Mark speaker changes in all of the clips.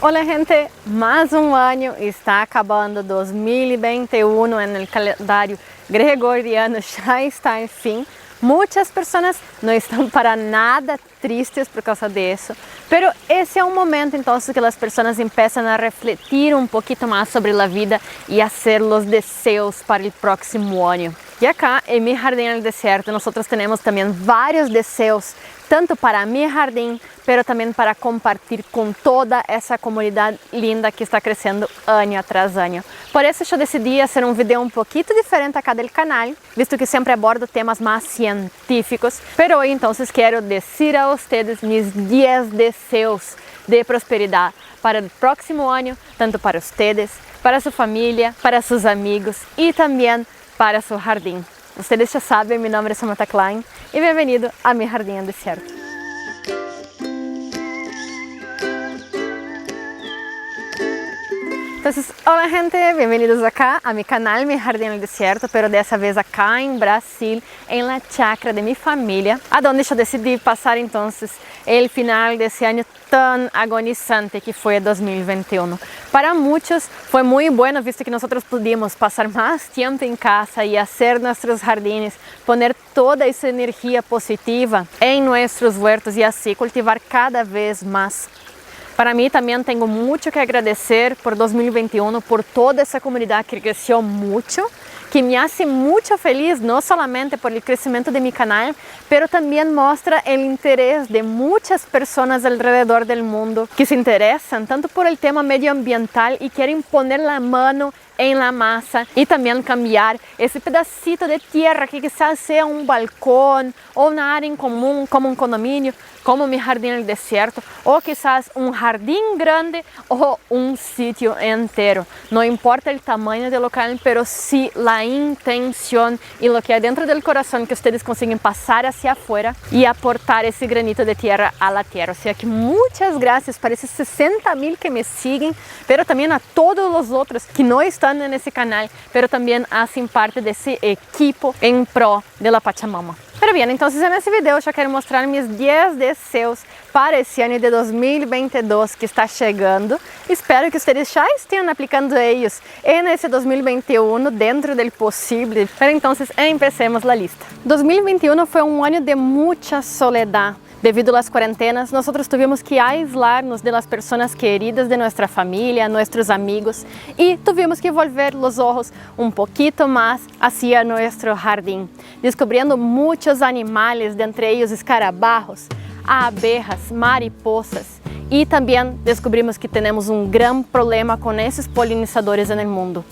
Speaker 1: Hola gente, más un año está acabando 2021 en el calendario gregoriano, ya está el fin. Muchas personas no están para nada tristes por causa de eso, pero ese es un momento entonces que las personas empiezan a refletir un poquito más sobre la vida y hacer los deseos para el próximo año. Y acá en mi jardín en el desierto nosotros tenemos también varios deseos, tanto para mi jardín, pero también para compartir con toda esa comunidad linda que está creciendo año tras año. Por eso yo decidí hacer un video un poquito diferente acá del canal, visto que siempre abordo temas más científicos, pero hoy entonces quiero decir a ustedes mis 10 deseos de prosperidad para el próximo año, tanto para ustedes, para su familia, para sus amigos y también para su jardín. Ustedes ya saben, mi nombre es Samantha Klein y bienvenido a mi jardín en desierto. Entonces, hola gente, bienvenidos acá a mi canal, mi jardín en el desierto, pero dessa vez acá en Brasil, en la chacra de mi familia, a donde yo decidí pasar entonces el final de ese año tan agonizante que fue 2021. Para muchos fue muy bueno, visto que nosotros pudimos pasar más tiempo en casa y hacer nuestros jardines, poner toda esa energía positiva en nuestros huertos y así cultivar cada vez más. Para mí también tengo mucho que agradecer por 2021, por toda esa comunidad que creció mucho, que me hace mucho feliz, no solamente por el crecimiento de mi canal, pero también muestra el interés de muchas personas alrededor del mundo que se interesan tanto por el tema medioambiental y quieren poner la mano en la masa y también cambiar ese pedacito de tierra que quizás sea un balcón o una área en común como un condominio, como mi jardín en el desierto, o quizás un jardín grande o un sitio entero. No importa el tamaño del local, pero sí la intención y lo que hay dentro del corazón que ustedes consiguen pasar hacia afuera y aportar ese granito de tierra a la tierra. O sea que muchas gracias para esos 60,000 que me siguen, pero también a todos los otros que no están en ese canal, pero también hacen parte de ese equipo en pro de la Pachamama. Pero bien, entonces en este video yo quiero mostrar mis 10 deseos para esse ano de 2022 que está chegando. Espero que ustedes já estén aplicando ellos en ese 2021 dentro del posible. Pero entonces empecemos la lista. 2021 fue un año de mucha soledad. Devido a las cuarentenas, nosotros tuvimos que aislarnos de las personas queridas de nuestra familia, nuestros amigos, y tuvimos que volver los ojos un poquito más hacia nuestro jardín, descubriendo muchos animales, de entre ellos escarabajos, abejas, mariposas, y también descubrimos que tenemos un gran problema con esos polinizadores en el mundo.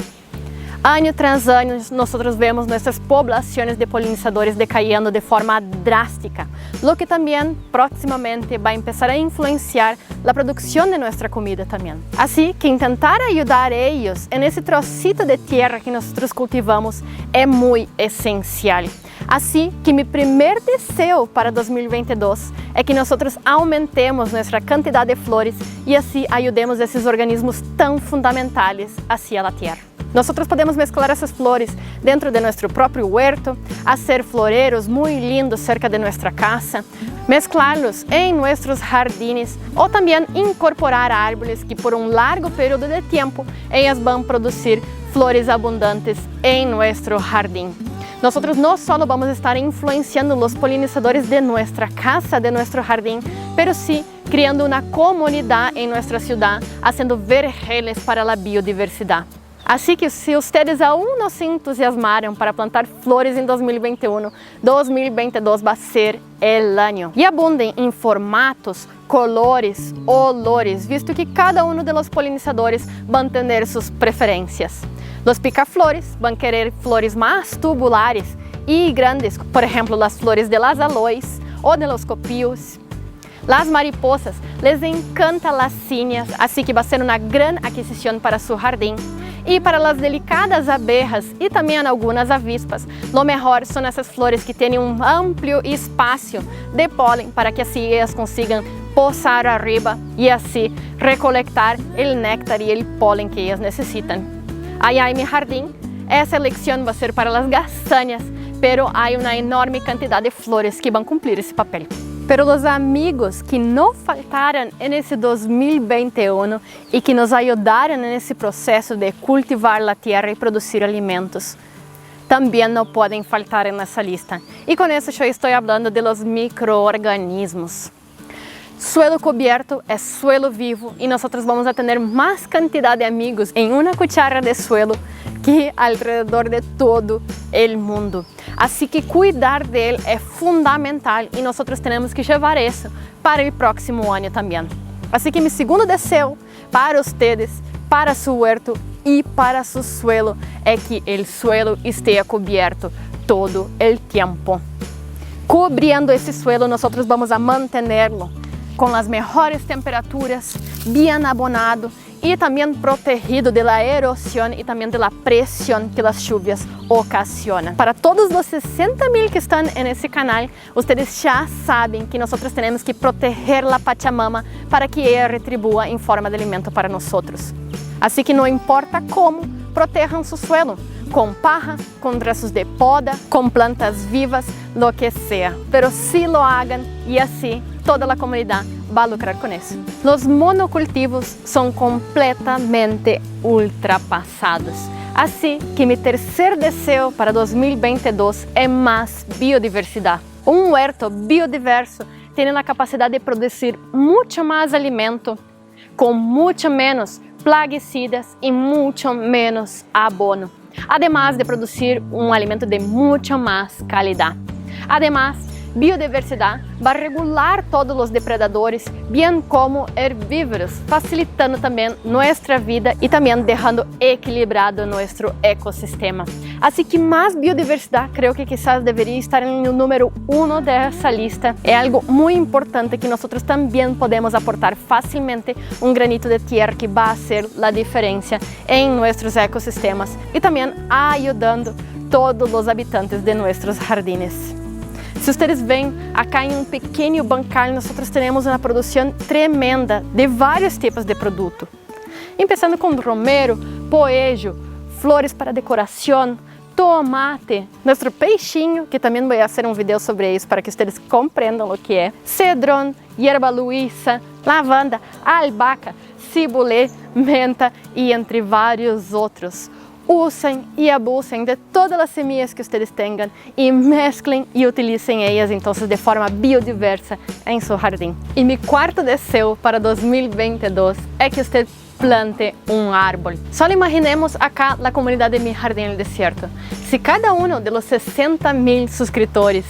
Speaker 1: Año tras año, nosotros vemos nuestras poblaciones de polinizadores decayendo de forma drástica, lo que también próximamente va a empezar a influenciar la producción de nuestra comida también. Así que intentar ayudar a ellos en ese trocito de tierra que nosotros cultivamos es muy esencial. Así que mi primer deseo para 2022 es que nosotros aumentemos nuestra cantidad de flores y así ayudemos a esos organismos tan fundamentales hacia la tierra. Nosotros podemos mezclar esas flores dentro de nuestro propio huerto, hacer floreros muy lindos cerca de nuestra casa, mezclarlos en nuestros jardines o también incorporar árboles que por un largo periodo de tiempo ellas van a producir flores abundantes en nuestro jardín. Nosotros no solo vamos a estar influenciando los polinizadores de nuestra casa, de nuestro jardín, pero sí creando una comunidad en nuestra ciudad, haciendo vergeles para la biodiversidad. Así que si ustedes aún no se entusiasmaron para plantar flores en 2021, 2022 va a ser el año. Y abunden en formatos, colores, olores, visto que cada uno de los polinizadores van a tener sus preferencias. Los picaflores van a querer flores más tubulares y grandes, por ejemplo, las flores de las aloes o de los copios. Las mariposas les encanta las cíneas, así que va a ser una gran adquisición para su jardín. Y para las delicadas abejas y también algunas avispas, lo mejor son esas flores que tienen un amplio espacio de polen para que así ellas consigan posar arriba y así recolectar el néctar y el polen que ellas necesitan. Allá en mi jardín, esa elección va a ser para las castañas, pero hay una enorme cantidad de flores que van a cumplir ese papel. Pero los amigos que no faltaron en ese 2021 y que nos ayudaron en ese proceso de cultivar la tierra y producir alimentos, también no pueden faltar en esa lista. Y con eso yo estoy hablando de los microorganismos. Suelo cubierto es suelo vivo y nosotros vamos a tener más cantidad de amigos en una cuchara de suelo que alrededor de todo el mundo. Así que cuidar de él es fundamental y nosotros tenemos que llevar eso para el próximo año también. Así que mi segundo deseo para ustedes, para su huerto y para su suelo es que el suelo esté cubierto todo el tiempo. Cubriendo ese suelo nosotros vamos a mantenerlo con las mejores temperaturas, bien abonado y también protegido de la erosión y también de la presión que las lluvias ocasionan. Para todos los 60,000 que están en ese canal, ustedes ya saben que nosotros tenemos que proteger la Pachamama para que ella retribúa en forma de alimento para nosotros. Así que no importa cómo, protejan su suelo, con paja, con restos de poda, con plantas vivas, lo que sea. Pero sí lo hagan y así toda la comunidad va a lucrar con eso. Los monocultivos son completamente ultrapasados. Así que mi tercer deseo para 2022 es más biodiversidad. Un huerto biodiverso tiene la capacidad de producir mucho más alimento con mucho menos plaguicidas y mucho menos abono, además de producir un alimento de mucho más calidad. Además, biodiversidad va a regular todos los depredadores, bien como herbívoros, facilitando también nuestra vida y también dejando equilibrado nuestro ecosistema. Así que más biodiversidad creo que quizás debería estar en el número 1 de esa lista. Es algo muy importante que nosotros también podemos aportar fácilmente un granito de tierra que va a hacer la diferencia en nuestros ecosistemas y también ayudando a todos los habitantes de nuestros jardines. Si ustedes ven, acá en un pequeño bancal nosotros tenemos una producción tremenda de varios tipos de producto. Empezando con romero, poejo, flores para decoración, tomate, nuestro peixinho, que también voy a hacer un video sobre eso para que ustedes comprendan lo que es, cedrón, hierba luisa, lavanda, albahaca, cibulé, menta y entre varios otros. Usen y abusen de todas las semillas que ustedes tengan y mezclen y utilicen ellas entonces de forma biodiversa en su jardín. Y mi cuarto deseo para 2022 es que usted plante un árbol. Solo imaginemos acá la comunidad de Mi Jardín en el Desierto. Si cada uno de los 60,000 suscriptores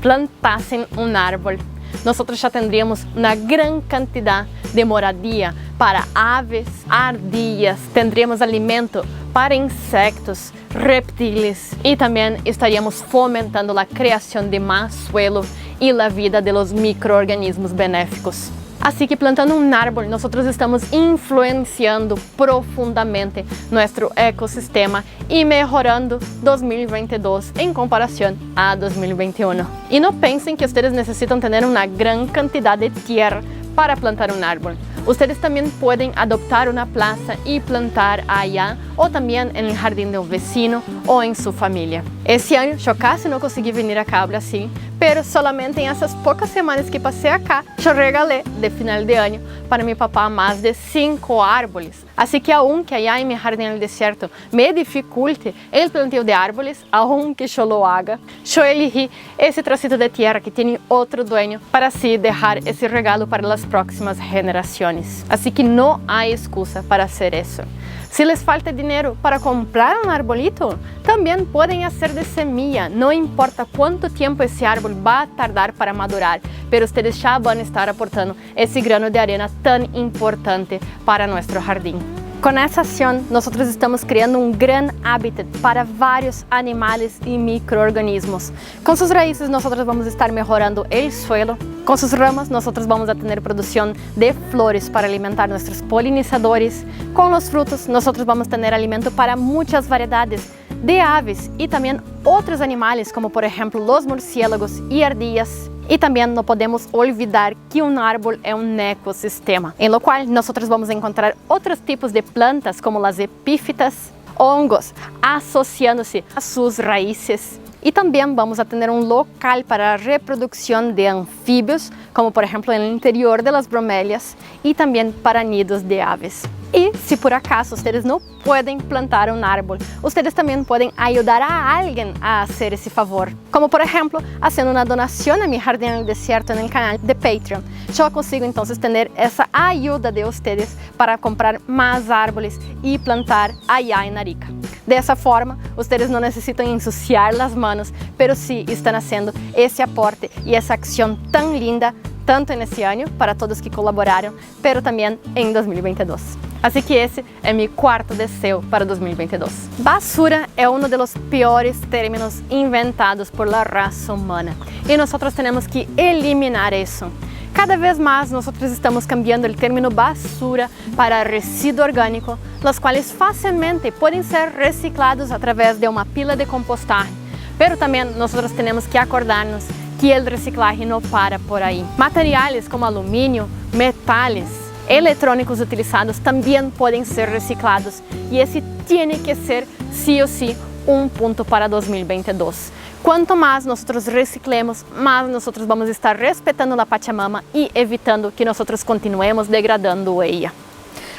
Speaker 1: plantasen un árbol, nosotros ya tendríamos una gran cantidad de moradía para aves, ardillas, tendríamos alimento para insectos, reptiles y también estaríamos fomentando la creación de más suelo y la vida de los microorganismos benéficos. Así que plantando un árbol, nosotros estamos influenciando profundamente nuestro ecosistema y mejorando 2022 en comparación a 2021. Y no piensen que ustedes necesitan tener una gran cantidad de tierra para plantar un árbol. Ustedes también pueden adoptar una plaza y plantar allá o también en el jardín de un vecino o en su familia. Este año yo casi no conseguí venir acá a Brasil, pero solamente en esas pocas semanas que pasé acá, yo regalé de final de año para mi papá más de 5 árboles. Así que aunque allá en Mi Jardín en el Desierto me dificulte el planteo de árboles, aunque yo lo haga, yo elegí ese trocito de tierra que tiene otro dueño para así dejar ese regalo para las próximas generaciones. Así que no hay excusa para hacer eso. Si les falta dinero para comprar un arbolito, también pueden hacer de semilla. No importa cuánto tiempo ese árbol va a tardar para madurar, pero ustedes ya van a estar aportando ese grano de arena tan importante para nuestro jardín. Con esa acción, nosotros estamos creando un gran hábitat para varios animales y microorganismos. Con sus raíces nosotros vamos a estar mejorando el suelo. Con sus ramas nosotros vamos a tener producción de flores para alimentar nuestros polinizadores. Con los frutos nosotros vamos a tener alimento para muchas variedades de aves y también otros animales como por ejemplo los murciélagos y ardillas. Y también no podemos olvidar que un árbol es un ecosistema, en lo cual nosotros vamos a encontrar otros tipos de plantas como las epífitas, hongos, asociándose a sus raíces Y también vamos a tener un local para reproducción de anfibios, como por ejemplo en el interior de las bromelias, y también para nidos de aves. Y si por acaso ustedes no pueden plantar un árbol, ustedes también pueden ayudar a alguien a hacer ese favor. Como por ejemplo, haciendo una donación a Mi Jardín en el Desierto en el canal de Patreon. Yo consigo entonces tener esa ayuda de ustedes para comprar más árboles y plantar allá en Arica. De esa forma, ustedes no necesitan ensuciar las manos, pero sí están haciendo ese aporte y esa acción tan linda, tanto en ese año para todos que colaboraron, pero también en 2022. Así que ese es mi cuarto deseo para 2022. Basura es uno de los peores términos inventados por la raza humana y nosotros tenemos que eliminar eso. Cada vez más nosotros estamos cambiando el término basura para resíduo orgánico, los cuales fácilmente pueden ser reciclados a través de una pila de compostaje. Pero también nosotros tenemos que acordarnos que el reciclaje no para por ahí. Materiales como aluminio, metales, electrónicos utilizados también pueden ser reciclados y ese tiene que ser sí o sí un punto para 2022. Cuanto más nosotros reciclemos, más nosotros vamos a estar respetando la Pachamama y evitando que nosotros continuemos degradando ella.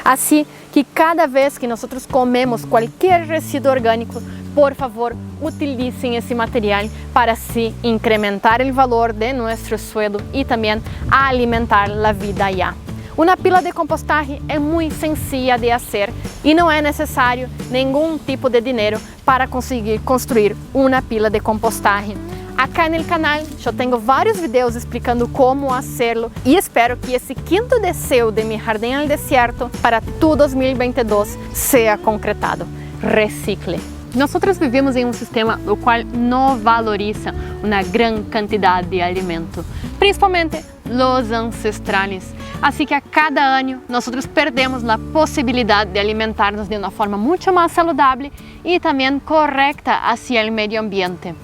Speaker 1: Así que cada vez que nosotros comemos cualquier residuo orgánico, por favor, utilicen ese material para así incrementar el valor de nuestro suelo y también alimentar la vida allá. Una pila de compostaje es muy sencilla de hacer y no es necesario ningún tipo de dinero para conseguir construir una pila de compostaje. Acá en el canal yo tengo varios videos explicando cómo hacerlo y espero que ese quinto deseo de Mi Jardín en el Desierto para tu 2022 sea concretado. Recicle. Nosotros vivimos en un sistema el cual no valoriza una gran cantidad de alimento, principalmente los ancestrales. Así que a cada año nosotros perdemos la posibilidad de alimentarnos de una forma mucho más saludable y también correcta hacia el medio ambiente.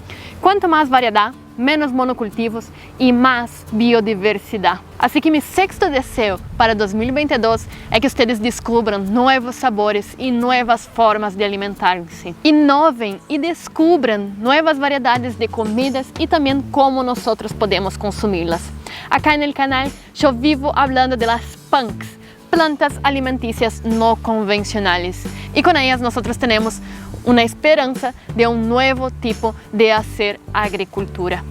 Speaker 1: Cuanto más variedad, menos monocultivos y más biodiversidad. Así que mi sexto deseo para 2022 es que ustedes descubran nuevos sabores y nuevas formas de alimentarse. Innoven y descubran nuevas variedades de comidas y también cómo nosotros podemos consumirlas. Acá en el canal yo vivo hablando de las punks, plantas alimenticias no convencionales. Y con ellas nosotros tenemos una esperanza de un nuevo tipo de hacer agricultura.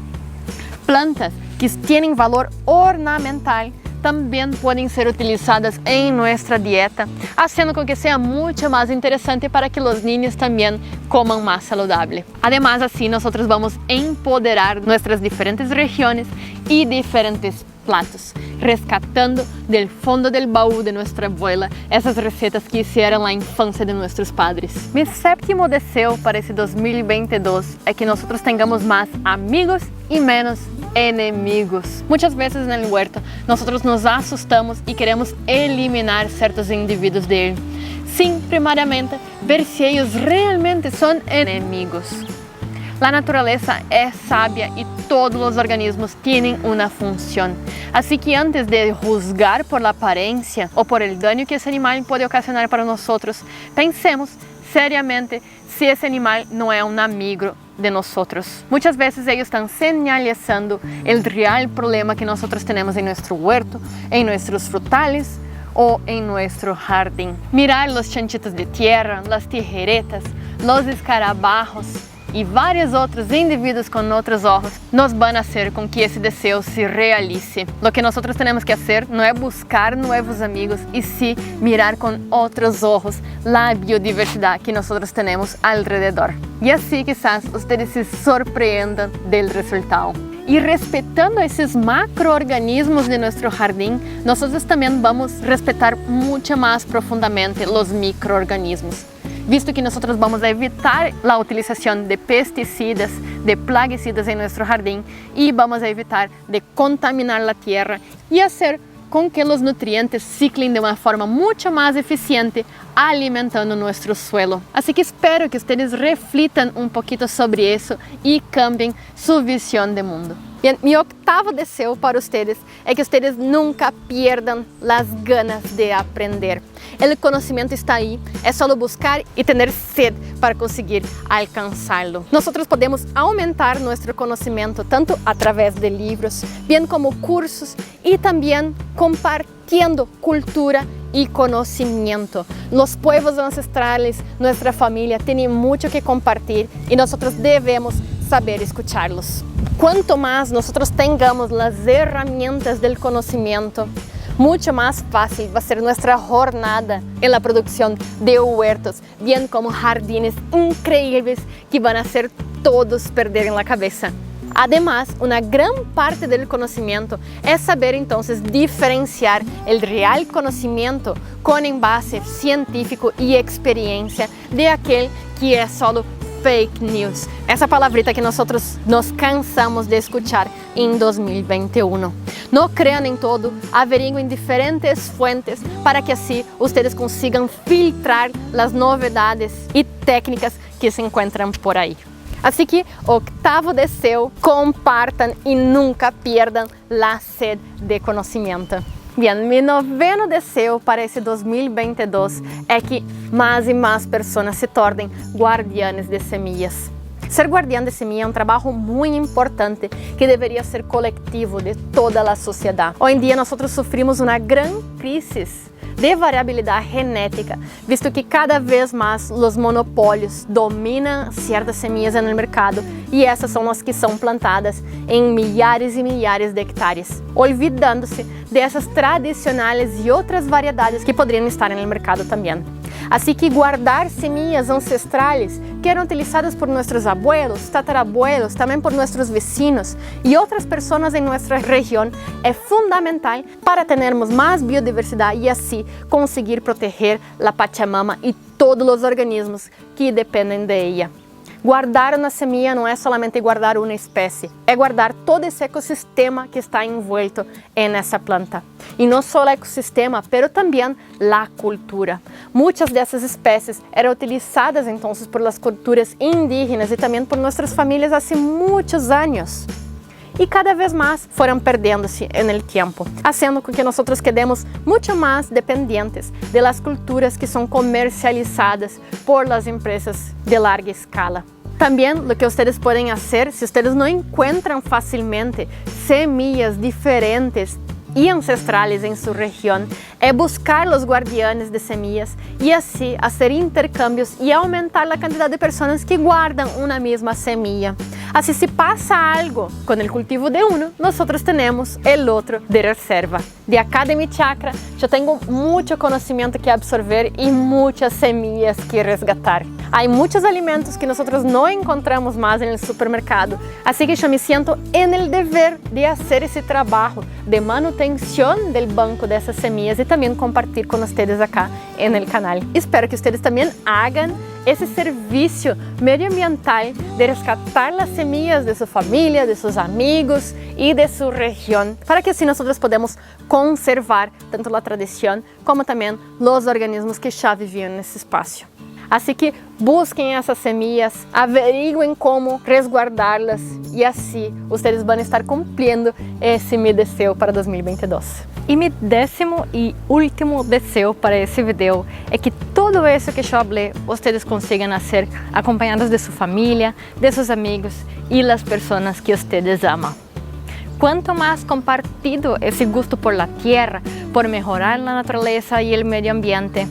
Speaker 1: Plantas que tienen valor ornamental también pueden ser utilizadas en nuestra dieta, haciendo con que sea mucho más interesante para que los niños también coman más saludable. Además, así nosotros vamos a empoderar nuestras diferentes regiones y diferentes platos, rescatando del fondo del baúl de nuestra abuela esas recetas que hicieron la infancia de nuestros padres. Mi séptimo deseo para ese 2022 es que nosotros tengamos más amigos y menos enemigos. Muchas veces en el huerto nosotros nos asustamos y queremos eliminar ciertos individuos de él, sin primariamente ver si ellos realmente son enemigos. La naturaleza es sabia y todos los organismos tienen una función. Así que antes de juzgar por la apariencia o por el daño que ese animal puede ocasionar para nosotros, pensemos seriamente si ese animal no es un amigo de nosotros. Muchas veces ellos están señalizando el real problema que nosotros tenemos en nuestro huerto, en nuestros frutales o en nuestro jardín. Mirar los chanchitos de tierra, las tijeretas, los escarabajos y varios otros individuos con otros ojos nos van a hacer con que ese deseo se realice. Lo que nosotros tenemos que hacer no es buscar nuevos amigos y sí mirar con otros ojos la biodiversidad que nosotros tenemos alrededor. Y así quizás ustedes se sorprendan del resultado. Y respetando esos macroorganismos de nuestro jardín, nosotros también vamos a respetar mucho más profundamente los microorganismos, visto que nosotros vamos a evitar la utilización de pesticidas, de plaguicidas en nuestro jardín y vamos a evitar de contaminar la tierra y hacer con que los nutrientes ciclen de una forma mucho más eficiente, alimentando nuestro suelo. Así que espero que ustedes reflitan un poquito sobre eso y cambien su visión de mundo. Bien, mi octavo deseo para ustedes es que ustedes nunca pierdan las ganas de aprender. El conocimiento está ahí, es solo buscar y tener sed para conseguir alcanzarlo. Nosotros podemos aumentar nuestro conocimiento tanto a través de libros, bien como cursos y también compartiendo cultura y conocimiento. Los pueblos ancestrales, nuestra familia, tienen mucho que compartir y nosotros debemos saber escucharlos. Cuanto más nosotros tengamos las herramientas del conocimiento, mucho más fácil va a ser nuestra jornada en la producción de huertos, bien como jardines increíbles que van a hacer todos perder en la cabeza. Además, una gran parte del conocimiento es saber entonces diferenciar el real conocimiento con envase científico y experiencia de aquel que es solo fake news. Esa palabrita que nosotros nos cansamos de escuchar en 2021. No crean en todo, averigüen diferentes fuentes para que así ustedes consigan filtrar las novedades y técnicas que se encuentran por ahí. Así que, octavo deseo, compartan y nunca pierdan la sed de conocimiento. Bien, mi noveno deseo para esse 2022 é que mais e mais pessoas se tornem guardianes de semillas. Ser guardián de semilla é um trabalho muito importante que deveria ser coletivo de toda a sociedade. Hoje em dia, nós sofrimos uma grande crise de variabilidade genética, visto que cada vez mais os monopólios dominam certas semillas no mercado e essas são as que são plantadas em milhares e milhares de hectares, olvidando-se dessas tradicionais e outras variedades que poderiam estar no mercado também. Assim que guardar semillas ancestrales que eram utilizadas por nossos abuelos, tatarabuelos, também por nossos vecinos e outras pessoas em nossa região é fundamental para termos mais biodiversidade e assim conseguir proteger a Pachamama e todos os organismos que dependem de ella. Guardar uma semilla não é somente guardar uma espécie, é guardar todo esse ecossistema que está envuelto nessa planta. E não só o ecossistema, mas também a cultura. Muitas dessas espécies eram utilizadas então por las culturas indígenas e também por nossas famílias há muitos anos. E cada vez mais foram perdendo-se no tempo, fazendo com que nós quedemos muito mais dependentes de las culturas que são comercializadas por las empresas de larga escala. Também, o que vocês podem fazer, se vocês não encontram facilmente semillas diferentes e ancestrales em sua região, é buscar os guardianes de semillas e assim fazer intercâmbios e aumentar a quantidade de pessoas que guardam uma mesma semilla. Assim, se passa algo com o cultivo de um, nós temos o outro de reserva. De acá de mi chacra, eu tenho muito conhecimento que absorver e muitas semillas que resgatar. Há muitos alimentos que nós não encontramos mais no supermercado, assim que eu me sinto no dever de fazer esse trabalho de manutenção do banco dessas semillas e também compartilhar com vocês acá no canal. Espero que vocês também hagam esse serviço medioambiental de resgatar as semillas de sua família, de seus amigos e de sua região, para que assim nós podemos conservar tanto a tradição como também os organismos que já viviam nesse espaço. Assim que busquem essas semillas, averiguem como resguardá-las e assim vocês vão estar cumprindo esse meu desejo para 2022. E meu 10º e último desejo para esse vídeo é que tudo isso que eu falei, vocês consigam fazer acompanhados de sua família, de seus amigos e das pessoas que vocês amam. Quanto mais compartido esse gosto por la tierra, por melhorar a natureza e o meio ambiente,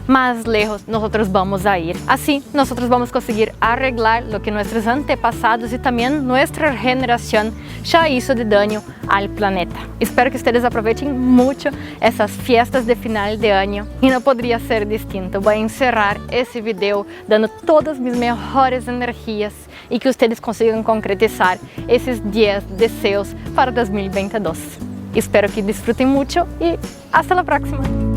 Speaker 1: más lejos nosotros vamos a ir. Así, nosotros vamos a conseguir arreglar lo que nuestros antepasados y también nuestra generación ya hizo de daño al planeta. Espero que ustedes aprovechen mucho esas fiestas de final de año y no podría ser distinto. Voy a encerrar ese video dando todas mis mejores energías y que ustedes consigan concretizar esos 10 deseos para 2022. Espero que disfruten mucho y hasta la próxima.